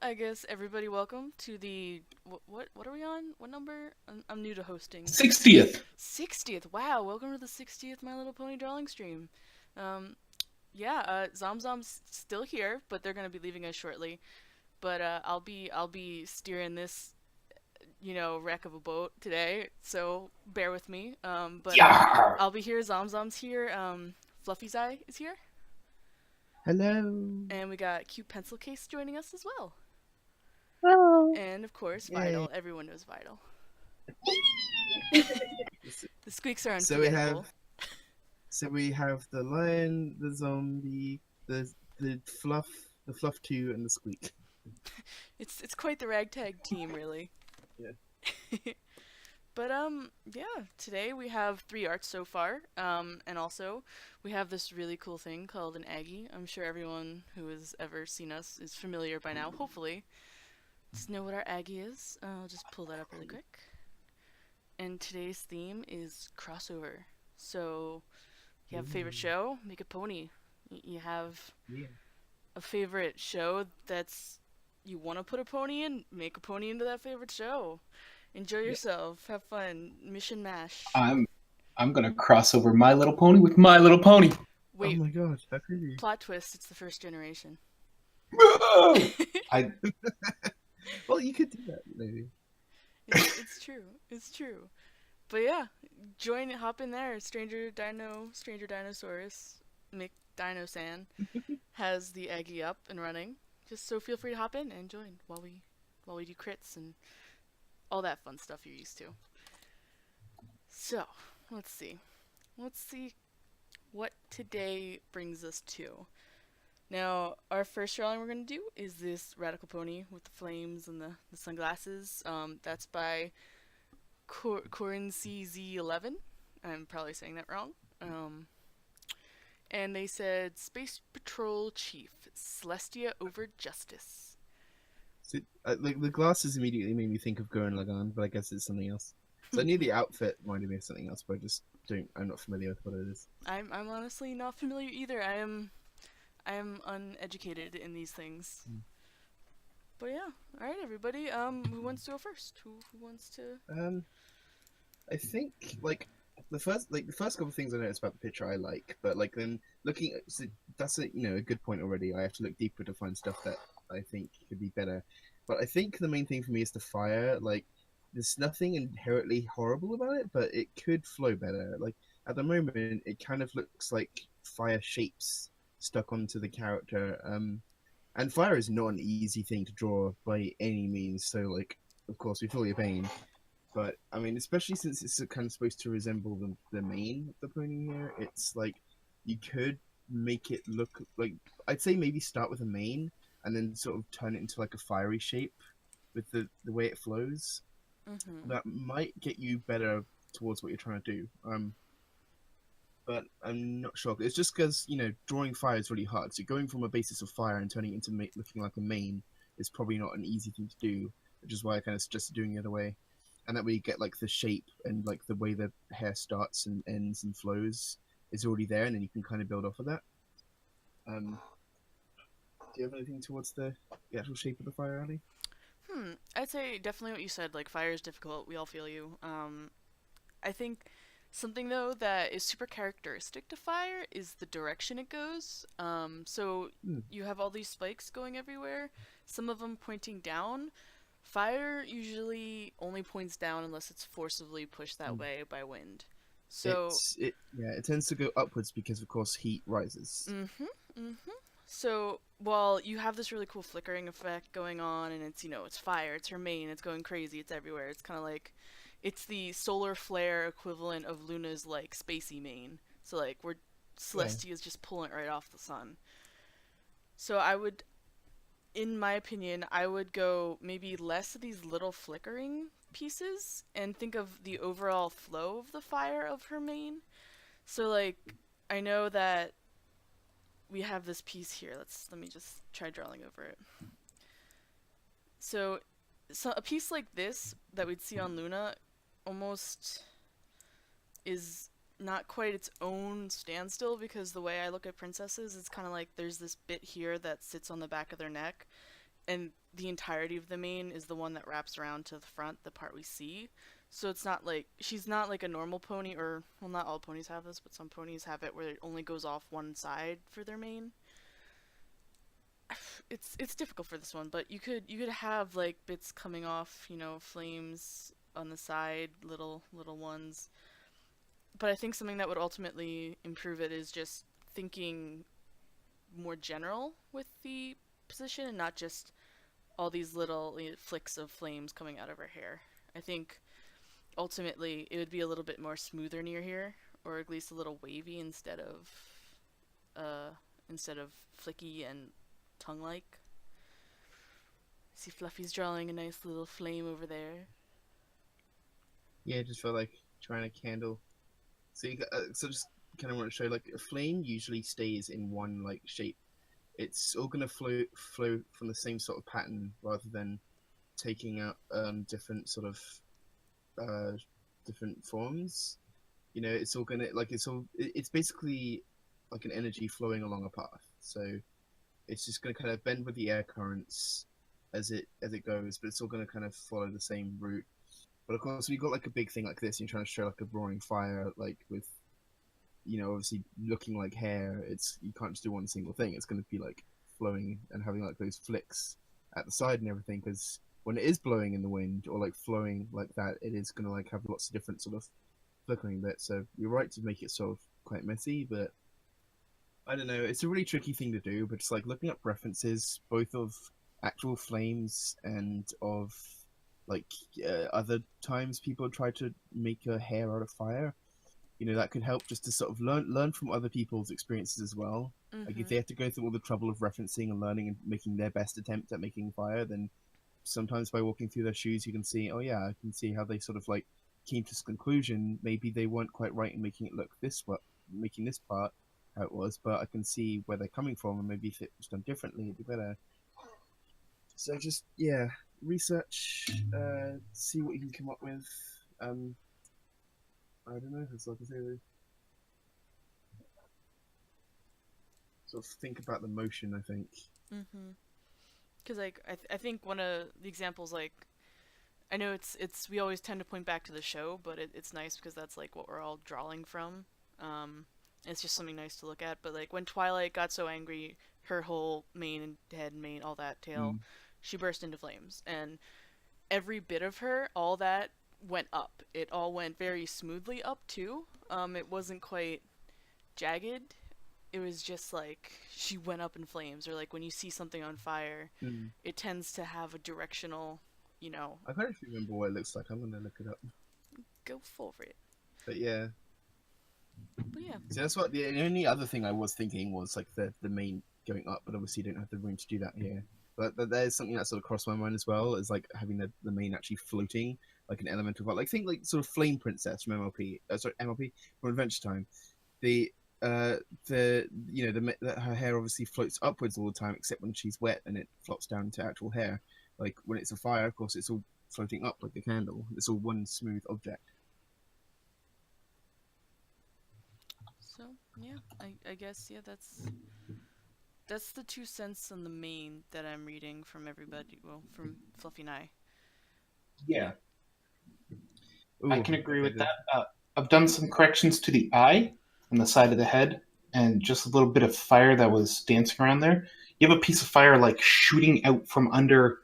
I guess everybody welcome to the what are we on? What number? I'm new to hosting. 60th. 60th. Wow, welcome to the 60th My Little Pony drawing stream. Um yeah, Zomzom's still here, but they're going to be leaving us shortly. But I'll be steering this, wreck of a boat today, so bear with me. But Yeah. I'll be here, Zomzom's here, Fluffy's Eye is here, Hello. and we got Cute Pencil Case joining us as well. Oh, And of course, Yay. Vital. Everyone knows Vital. S- The squeaks are So we unforgettable. have the lion, the zombie, the fluff, the fluff two, and the squeak. It's quite the ragtag team, really. Yeah. But yeah. Today we have 3 arts so far. And also we have this really cool thing called an Aggie. I'm sure everyone who has ever seen us is familiar by now. Hopefully, just know what our Aggie is. I'll just pull that up really quick. And today's theme is crossover. So you have a favorite show, make a pony. You have Yeah. a favorite show that's you want to put a pony in, make a pony into that favorite show. Enjoy yourself, have fun, mission mash. I'm gonna cross over My Little Pony with My Little Pony. Wait, Oh my god, how creepy. plot twist, it's the first generation. I Well, you could do that, maybe. It's true, it's true. But yeah, hop in there. Stranger Dinosaurus, McDino-san, has the Aggie up and running. Just so feel free to hop in and join while we do crits and all that fun stuff you're used to. So, let's see. Let's see what today brings us to. Now, our first drawing we're going to do is this Radical Pony with the flames and the sunglasses. That's by Corin CZ11. I'm probably saying that wrong. And they said Space Patrol Chief, Celestia over Justice. So, like the glasses immediately made me think of Gurren Lagann, but I guess it's something else. So I knew the outfit reminded me of something else, but I'm not familiar with what it is. I'm honestly not familiar either. I am uneducated in these things. But yeah, all right, everybody. Who wants to go first? Who wants to? I think the first couple of things I noticed about the picture I like, but then looking at that's a good point already. I have to look deeper to find stuff that I think could be better. But I think the main thing for me is the fire. Like, there's nothing inherently horrible about it, but it could flow better. Like, at the moment, it kind of looks like fire shapes stuck onto the character. And fire is not an easy thing to draw by any means. So, of course, we feel your pain. But I mean, especially since it's kind of supposed to resemble the mane of the pony here, it's like you could make it look like, I'd say maybe start with a mane and then sort of turn it into like a fiery shape with the way it flows. Mm-hmm. That might get you better towards what you're trying to do. But I'm not sure. It's just because drawing fire is really hard. So going from a basis of fire and turning it into looking like a mane is probably not an easy thing to do, which is why I kind of suggested doing it the other way. And that way you get like the shape and like the way the hair starts and ends and flows is already there, and then you can kind of build off of that. Do you have anything towards the actual shape of the fire, Ali? I'd say definitely what you said. Like, fire is difficult. We all feel you. I think something though that is super characteristic to fire is the direction it goes. So you have all these spikes going everywhere. Some of them pointing down. Fire usually only points down unless it's forcibly pushed that way by wind. So it tends to go upwards because of course heat rises. So while you have this really cool flickering effect going on, and it's fire, it's her mane, it's going crazy, it's everywhere. It's kind of like it's the solar flare equivalent of Luna's like spacey mane. So like where Celestia is just pulling it right off the sun. So in my opinion, I would go maybe less of these little flickering pieces and think of the overall flow of the fire of her mane. So like, I know that we have this piece here. Let me just try drawing over it. So a piece like this that we'd see on Luna almost is not quite its own standstill, because the way I look at princesses, it's kind of like there's this bit here that sits on the back of their neck, and the entirety of the mane is the one that wraps around to the front, the part we see. So it's not like she's not like a normal pony, or well, not all ponies have this, but some ponies have it where it only goes off one side for their mane. It's difficult for this one, but you could have like bits coming off, flames on the side, little ones. But I think something that would ultimately improve it is just thinking more general with the position and not just all these little flicks of flames coming out of her hair. I think ultimately it would be a little bit more smoother near here, or at least a little wavy uh instead of flicky and tongue-like. See, Fluffy's drawing a nice little flame over there. Yeah, just felt like trying a candle. So so just kind of want to show like a flame usually stays in one like shape. It's all gonna flow from the same sort of pattern rather than taking out different sort of different forms. It's all gonna like it's basically like an energy flowing along a path. So it's just gonna kind of bend with the air currents as it goes, but it's all gonna kind of follow the same route. But of course, when you've got like a big thing like this, and you're trying to show like a roaring fire, like with, obviously looking like hair. You can't just do one single thing. It's going to be like flowing and having like those flicks at the side and everything. Because when it is blowing in the wind or like flowing like that, it is going to like have lots of different sort of flickering bits. So you're right to make it sort of quite messy, but I don't know. It's a really tricky thing to do. But it's like looking up references, both of actual flames and of like other times people try to make a hair out of fire. That could help just to sort of learn from other people's experiences as well. Mm-hmm. Like if they have to go through all the trouble of referencing and learning and making their best attempt at making fire, then sometimes by walking through their shoes you can see, oh yeah, I can see how they sort of like came to this conclusion. Maybe they weren't quite right in making it look making this part how it was, but I can see where they're coming from, and maybe if it was done differently it'd be better. So just research, see what you can come up with. I don't know. It's like I say, sort of think about the motion. I think. Mm-hmm. Because like I think one of the examples, like, I know we always tend to point back to the show, but it's nice because that's like what we're all drawing from. It's just something nice to look at. But like when Twilight got so angry, her whole mane and head, mane, all that tail, she burst into flames, and every bit of her, all that went up. It all went very smoothly up too. It wasn't quite jagged. It was just like she went up in flames, or like when you see something on fire, it tends to have a directional, I can't actually remember what it looks like. I'm gonna look it up. Go for it. But yeah. But yeah. So that's what the only other thing I was thinking was like the mane going up, but obviously you don't have the room to do that here. But there's something that sort of crossed my mind as well, is like having the mane actually floating, like an element of like think like sort of Flame Princess from MLP from Adventure Time. Her hair obviously floats upwards all the time, except when she's wet and it flops down to actual hair. Like when it's a fire, of course, it's all floating up like a candle. It's all one smooth object. So yeah, I guess that's the 2 cents on the mane that I'm reading from everybody. Well, from Fluffy and I. Yeah, Ooh, I can agree with that. I've done some corrections to the eye on the side of the head, and just a little bit of fire that was dancing around there. You have a piece of fire like shooting out from under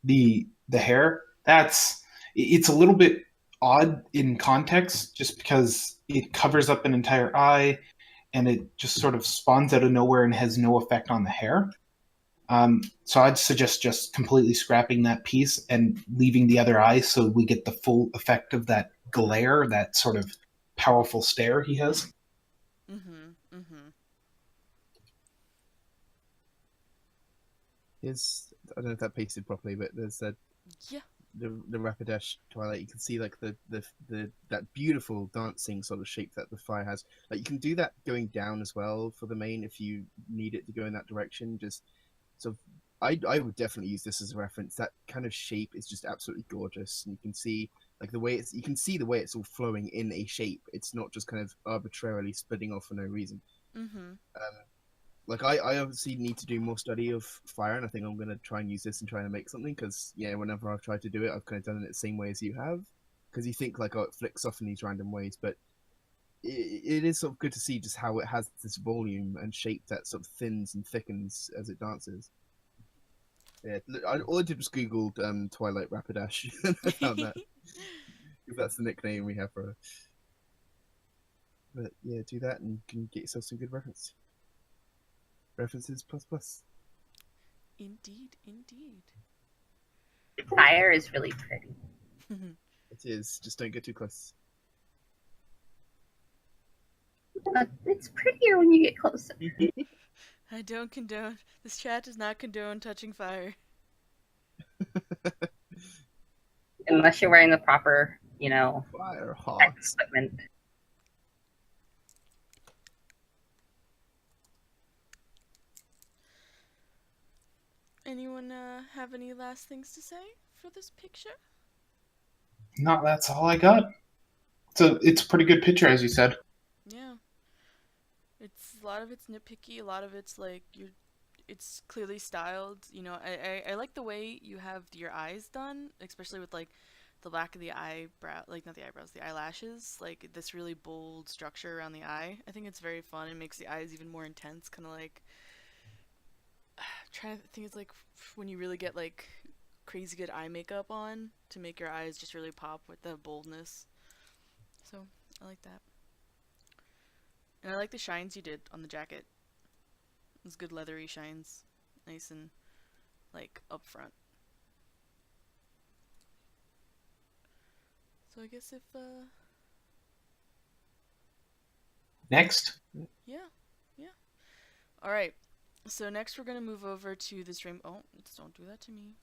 the hair. It's a little bit odd in context, just because it covers up an entire eye, and it just sort of spawns out of nowhere and has no effect on the hair. So I'd suggest just completely scrapping that piece and leaving the other eye so we get the full effect of that glare, that sort of powerful stare he has. I don't know if that pasted properly, but there's the Rapidash Twilight. You can see like the that beautiful dancing sort of shape that the fire has. Like you can do that going down as well for the mane if you need it to go in that direction. Just so I would definitely use this as a reference. That kind of shape is just absolutely gorgeous, and you can see like the way it's all flowing in a shape. It's not just kind of arbitrarily splitting off for no reason. like I obviously need to do more study of fire, and I think I'm gonna try and use this and try to make something because yeah, whenever I've tried to do it, I've kind of done it the same way as you have. Because you think like, oh, it flicks off in these random ways, but it is sort of good to see just how it has this volume and shape that sort of thins and thickens as it dances. Yeah, all I did was googled Twilight Rapidash, and I found that if that's the nickname we have for her. But yeah, do that and you can get yourself some good references plus plus. Indeed, indeed. Fire is really pretty. It is. Just don't get too close. But it's prettier when you get closer. I don't condone. This chat does not condone touching fire. Unless you're wearing the proper, Fire hawk. equipment. Anyone have any last things to say for this picture? No, that's all I got. It's a pretty good picture, as you said. Yeah. It's a lot of it's nitpicky, a lot of it's like it's clearly styled. You know, I like the way you have your eyes done, especially with like the back of the eyebrow, like not the eyebrows, the eyelashes, like this really bold structure around the eye. I think it's very fun. It makes the eyes even more intense, kind of like trying to think it's like when you really get like crazy good eye makeup on to make your eyes just really pop with the boldness. So, I like that. And I like the shines you did on the jacket. Those good leathery shines. Nice and, like, up front. So I guess if, Next. Yeah. Alright. So next we're gonna move over to this rainbow... Oh, don't do that to me.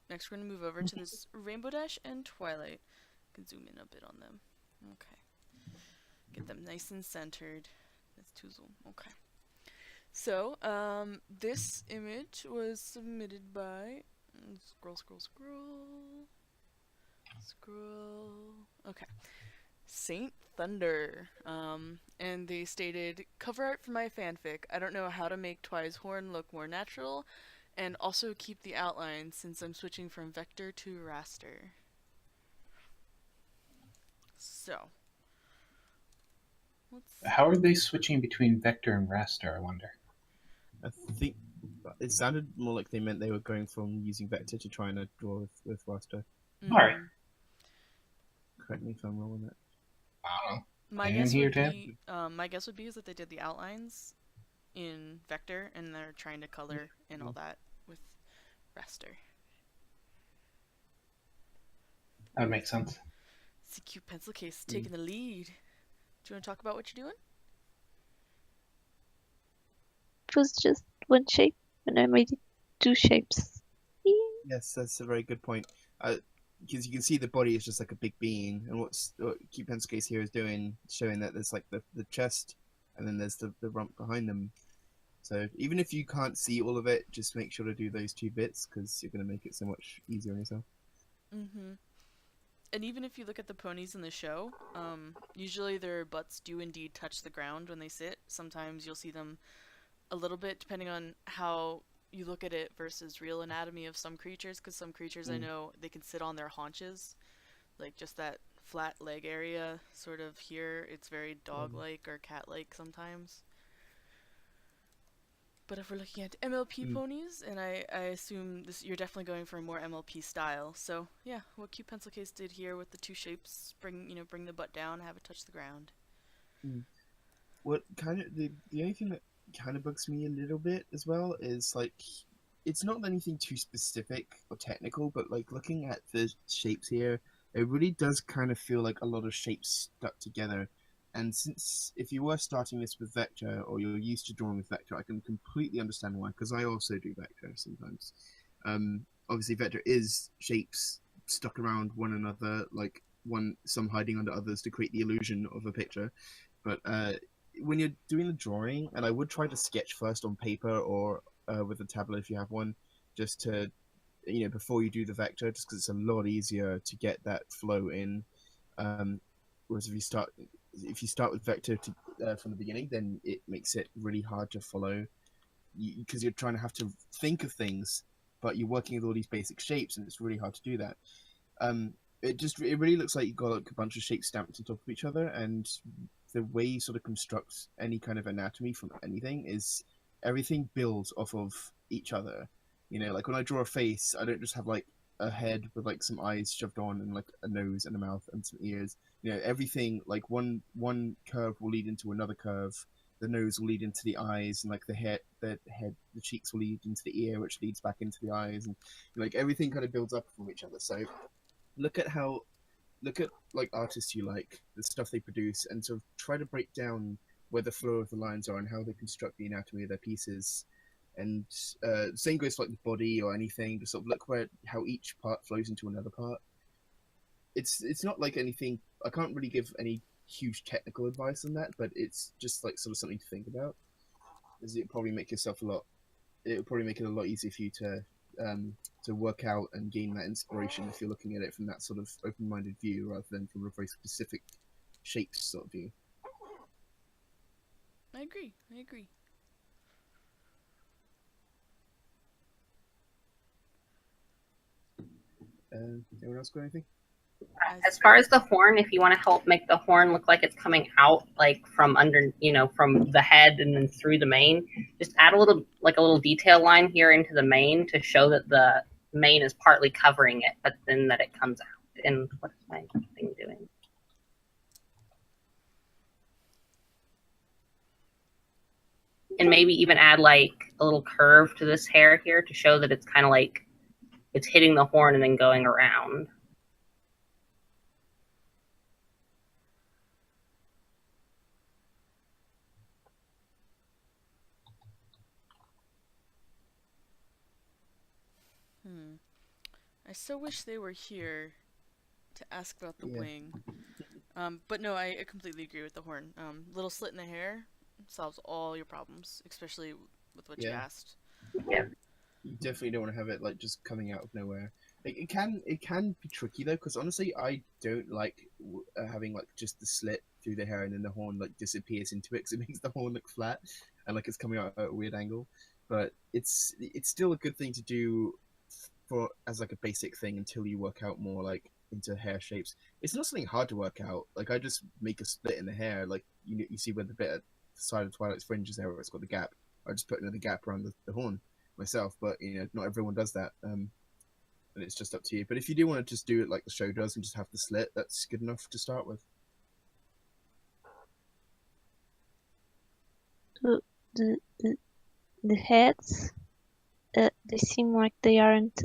Next we're gonna move over to this Rainbow Dash and Twilight. I can zoom in a bit on them. Okay. Get them nice and centered. That's too zoom. Okay. So, this image was submitted by... Scroll. Okay. Saint Thunder. And they stated, cover art for my fanfic. I don't know how to make Twi's horn look more natural, and also keep the outline since I'm switching from vector to raster. So. How are they switching between vector and raster, I wonder? I think it sounded more like they meant they were going from using vector to trying to draw with raster. Alright. Correct me if I'm wrong on that. I don't know. My guess would be is that they did the outlines in vector and they're trying to color and all that with raster. That would make sense. It's a cute pencil case taking the lead. Do you want to talk about what you're doing? It was just one shape, and I made it two shapes. Yes, that's a very good point. Because you can see the body is just like a big bean, and what Cute Pencil Case here is doing, showing that there's like the chest, and then there's the rump behind them. So even if you can't see all of it, just make sure to do those two bits, because you're going to make it so much easier on yourself. Mm-hmm. And even if you look at the ponies in the show, usually their butts do indeed touch the ground when they sit. Sometimes you'll see them a little bit, depending on how you look at it versus real anatomy of some creatures, because some creatures I know they can sit on their haunches, like just that flat leg area sort of here. It's very dog-like or cat-like sometimes. But if we're looking at MLP ponies, and I assume you're definitely going for a more MLP style. So yeah, what Cute Pencil Case did here with the two shapes, bring the butt down, have it touch the ground. What kind of the only thing that kind of bugs me a little bit as well is like, it's not anything too specific or technical, but like looking at the shapes here, it really does kind of feel like a lot of shapes stuck together. And since if you were starting this with vector, or you're used to drawing with vector, I can completely understand why, because I also do vector sometimes. Obviously vector is shapes stuck around one another, like some hiding under others to create the illusion of a picture. But when you're doing the drawing, and I would try to sketch first on paper or with a tablet if you have one, just to, before you do the vector, just because it's a lot easier to get that flow in. Whereas if you start with vector from the beginning, then it makes it really hard to follow. because you're trying to have to think of things, but you're working with all these basic shapes, and it's really hard to do that. It really looks like you've got like a bunch of shapes stamped on top of each other, and the way you sort of construct any kind of anatomy from anything is everything builds off of each other. You know, like when I draw a face, I don't just have like a head with like some eyes shoved on and like a nose and a mouth and some ears. You know, everything like one curve will lead into another curve. The nose will lead into the eyes, and like the cheeks will lead into the ear, which leads back into the eyes, and like everything kind of builds up from each other. So look at like artists you like, the stuff they produce, and sort of try to break down where the flow of the lines are and how they construct the anatomy of their pieces. And same goes for like the body or anything. Just sort of look how each part flows into another part. It's not like anything. I can't really give any huge technical advice on that, but it's just like sort of something to think about. It'll probably make it a lot easier for you to work out and gain that inspiration if you're looking at it from that sort of open-minded view rather than from a very specific shapes sort of view. I agree. Anyone else got anything? As far as the horn, if you want to help make the horn look like it's coming out like from under, from the head and then through the mane, just add a little detail line here into the mane to show that the mane is partly covering it, but then that it comes out. And what is my thing doing? And maybe even add like a little curve to this hair here to show that it's kind of like it's hitting the horn and then going around. I so wish they were here to ask about the Yeah. wing. But no, I completely agree with the horn. Little slit in the hair solves all your problems, especially with what you Yeah. asked. Yeah. You definitely don't want to have it like just coming out of nowhere. It can be tricky though, because honestly, I don't like having like just the slit through the hair and then the horn like disappears into it, because it makes the horn look flat and like it's coming out at a weird angle. But it's still a good thing to do as like a basic thing until you work out more like into hair shapes. It's not something hard to work out. Like I just make a split in the hair, like you see where the bit at the side of Twilight's fringe is there where it's got the gap. I just put another gap around the horn myself, but not everyone does that, and it's just up to you. But if you do want to just do it like the show does and just have the slit, that's good enough to start with. The heads, they seem like they aren't.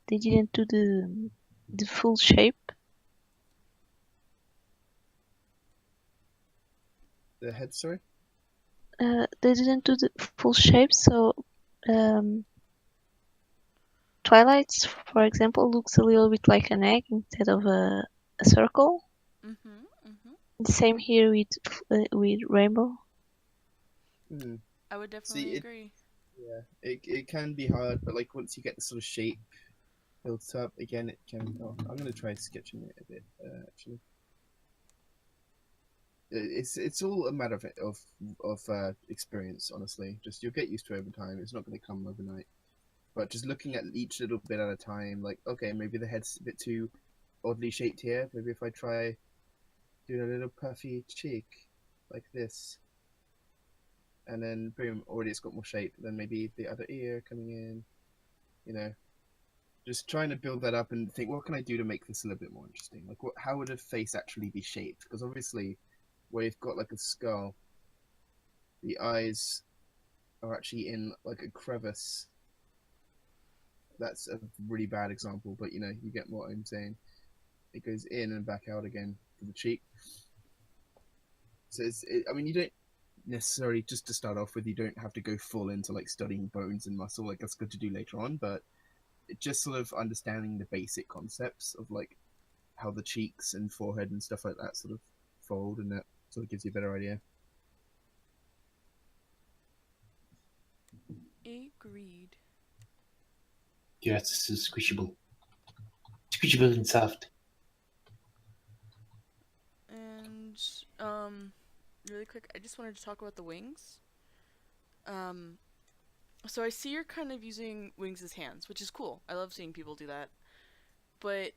They didn't do the full shape. The head, sorry. They didn't do the full shape, so Twilight's, for example, looks a little bit like an egg instead of a circle. The same here with Rainbow. I would definitely agree. Yeah, it can be hard, but like once you get the sort of shape built up, again, it can. Oh, I'm gonna try sketching it a bit actually. It's all a matter of experience, honestly. Just you'll get used to it over time. It's not going to come overnight. But just looking at each little bit at a time, like, okay, maybe the head's a bit too oddly shaped here. Maybe if I try doing a little puffy cheek like this, and then boom, already it's got more shape. Then maybe the other ear coming in, just trying to build that up and think, what can I do to make this a little bit more interesting? Like, how would a face actually be shaped? Because obviously, where you've got like a skull, the eyes are actually in like a crevice. That's a really bad example, but you get what I'm saying. It goes in and back out again to the cheek. So you don't necessarily, just to start off with, you don't have to go full into like studying bones and muscle. Like that's good to do later on, but just sort of understanding the basic concepts of like how the cheeks and forehead and stuff like that sort of fold, and that sort of gives you a better idea. Agreed. Yeah, it's squishable. Squishable and soft. And really quick, I just wanted to talk about the wings. So I see you're kind of using wings as hands, which is cool. I love seeing people do that. But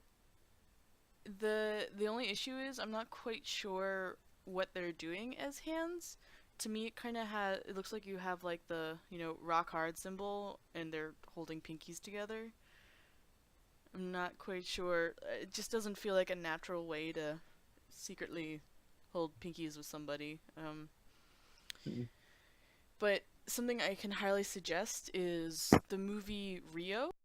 the only issue is I'm not quite sure what they're doing as hands. To me, it looks like you have like the rock hard symbol, and they're holding pinkies together. I'm not quite sure. It just doesn't feel like a natural way to secretly hold pinkies with somebody. But something I can highly suggest is the movie Rio.